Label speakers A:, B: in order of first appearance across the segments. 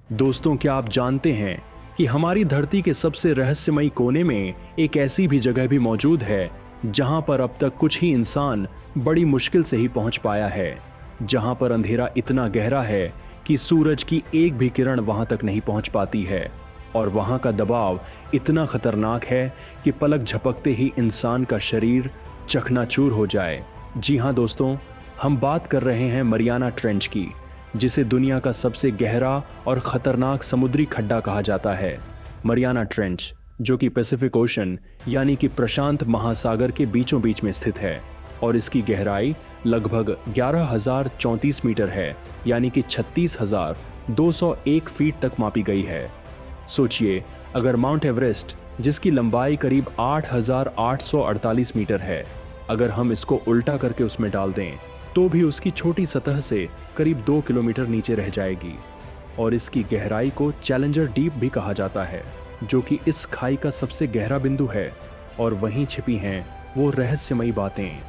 A: दोस्तों, क्या आप जानते हैं कि हमारी धरती के सबसे रहस्यमयी कोने में एक ऐसी भी जगह भी मौजूद है जहां पर अब तक कुछ ही इंसान बड़ी मुश्किल से ही पहुंच पाया है, जहां पर अंधेरा इतना गहरा है कि सूरज की एक भी किरण वहां तक नहीं पहुंच पाती है और वहां का दबाव इतना खतरनाक है कि पलक झपकते ही इंसान का शरीर चकनाचूर हो जाए। जी हां दोस्तों, हम बात कर रहे हैं मरियाना ट्रेंच की, जिसे दुनिया का सबसे गहरा और खतरनाक समुद्री खड्डा कहा जाता है। मरियाना ट्रेंच, जो कि पैसिफिक ओशन यानी कि प्रशांत महासागर के बीचों बीच में स्थित है और इसकी गहराई लगभग 11,034 मीटर है, यानी कि 36,201 फीट तक मापी गई है। सोचिए, अगर माउंट एवरेस्ट, जिसकी लंबाई करीब 8,848 मीटर है, अगर हम इसको उल्टा करके उसमें डाल दें तो भी उसकी छोटी सतह से करीब 2 किलोमीटर नीचे रह जाएगी। और इसकी गहराई को चैलेंजर डीप भी कहा जाता है, जो कि इस खाई का सबसे गहरा बिंदु है। और वहीं छिपी हैं वो रहस्यमयी बातें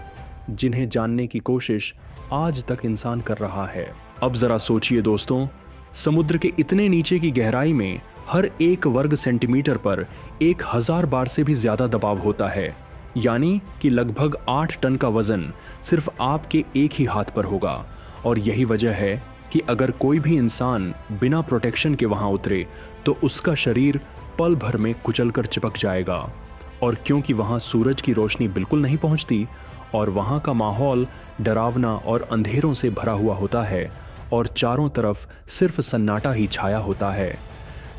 A: जिन्हें जानने की कोशिश आज तक इंसान कर रहा है। अब जरा सोचिए दोस्तों, समुद्र के इतने नीचे की गहराई में हर एक वर्ग सेंटीमीटर पर 1000 बार से भी ज्यादा दबाव होता है, यानी कि लगभग 8 टन का वजन सिर्फ आपके एक ही हाथ पर होगा। और यही वजह है कि अगर कोई भी इंसान बिना प्रोटेक्शन के वहां उतरे तो उसका शरीर पल भर में कुचलकर चिपक जाएगा। और क्योंकि वहां सूरज की रोशनी बिल्कुल नहीं पहुंचती और वहां का माहौल डरावना और अंधेरों से भरा हुआ होता है और चारों तरफ सिर्फ सन्नाटा ही छाया होता है,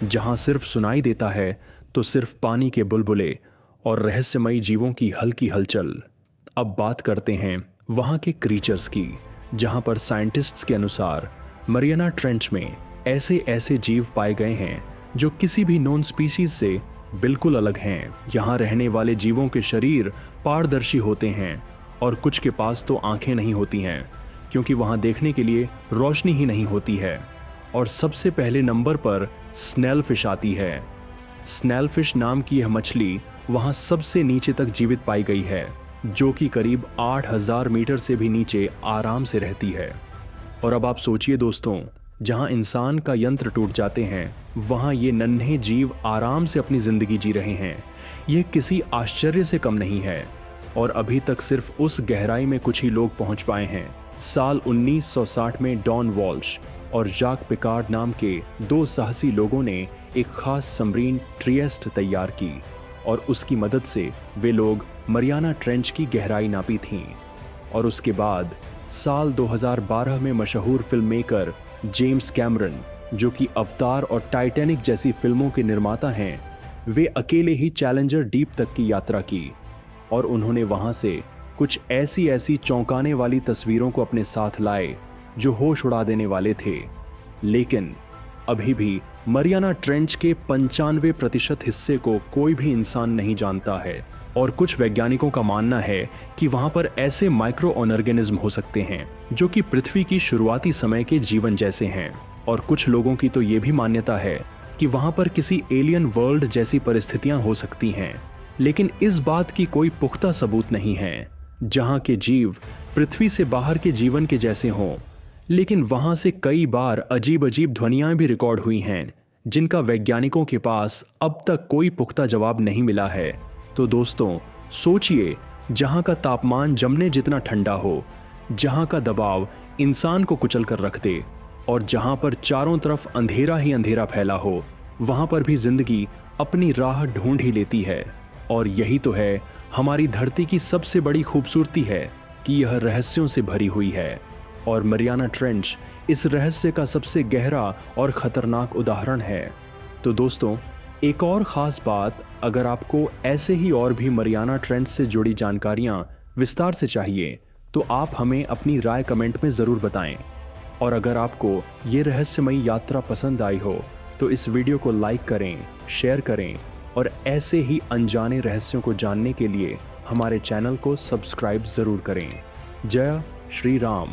A: जहां सिर्फ सुनाई देता है तो सिर्फ पानी के बुलबुले और रहस्यमयी जीवों की हल्की हलचल। अब बात करते हैं वहां के क्रीचर्स की, जहां पर साइंटिस्ट्स के अनुसार मरियाना ट्रेंच में ऐसे ऐसे जीव पाए गए हैं जो किसी भी नॉन स्पीशीज से बिल्कुल अलग हैं। यहां रहने वाले जीवों के शरीर पारदर्शी होते हैं और कुछ के पास तो आंखें नहीं होती हैं, क्योंकि वहां देखने के लिए रोशनी ही नहीं होती है। और सबसे पहले नंबर पर स्नेल फिश आती है। स्नेल फिश नाम की यह मछली वहां सबसे नीचे तक जीवित पाई गई है, जो कि करीब 8,000 मीटर से भी नीचे आराम से रहती है। और अब आप सोचिए दोस्तों, जहां इंसान का यंत्र टूट जाते हैं वहां ये नन्हे जीव आराम से अपनी जिंदगी जी रहे हैं। यह किसी आश्चर्य से कम नहीं है। और अभी तक सिर्फ उस गहराई में कुछ ही लोग पहुंच पाए हैं। साल 1960 में डॉन वॉल्श और जाक पिकार्ड नाम के 2 साहसी लोगों ने एक खास सबमरीन ट्रिएस्ट तैयार की और उसकी मदद से वे लोग मरियाना ट्रेंच की गहराई नापी थी। और उसके बाद साल 2012 में मशहूर फिल्म मेकर जेम्स कैमरन, जो कि अवतार और टाइटैनिक जैसी फिल्मों के निर्माता हैं, वे अकेले ही चैलेंजर डीप तक की यात्रा की और उन्होंने वहां से कुछ ऐसी चौंकाने वाली तस्वीरों को अपने साथ लाए जो होश उड़ा देने वाले थे। लेकिन अभी भी मरियाना ट्रेंच के 95% हिस्से को कोई भी इंसान नहीं जानता है। और कुछ वैज्ञानिकों का मानना है कि वहां पर ऐसे माइक्रो ऑर्गेनिज्म हो सकते हैं जो कि पृथ्वी की शुरुआती समय के जीवन जैसे हैं। और कुछ लोगों की तो ये भी मान्यता है कि वहां पर किसी एलियन वर्ल्ड जैसी परिस्थितियां हो सकती हैं, लेकिन इस बात की कोई पुख्ता सबूत नहीं है। जहां के जीव पृथ्वी से बाहर के जीवन के जैसे हों, लेकिन वहां से कई बार अजीब अजीब ध्वनियां भी रिकॉर्ड हुई हैं, जिनका वैज्ञानिकों के पास अब तक कोई पुख्ता जवाब नहीं मिला है। तो दोस्तों सोचिए, जहां का तापमान जमने जितना ठंडा हो, जहां का दबाव इंसान को कुचल कर रख दे और जहां पर चारों तरफ अंधेरा ही अंधेरा फैला हो, वहां पर भी जिंदगी अपनी राह ढूंढ ही लेती है। और यही तो है हमारी धरती की सबसे बड़ी खूबसूरती है कि यह रहस्यों से भरी हुई है। और मरियाना ट्रेंच इस रहस्य का सबसे गहरा और खतरनाक उदाहरण है। तो दोस्तों, एक और खास बात, अगर आपको ऐसे ही और भी मरियाना ट्रेंच से जुड़ी जानकारियां विस्तार से चाहिए तो आप हमें अपनी राय कमेंट में ज़रूर बताएं। और अगर आपको ये रहस्यमयी यात्रा पसंद आई हो तो इस वीडियो को लाइक करें, शेयर करें और ऐसे ही अनजाने रहस्यों को जानने के लिए हमारे चैनल को सब्सक्राइब ज़रूर करें। जय श्री राम।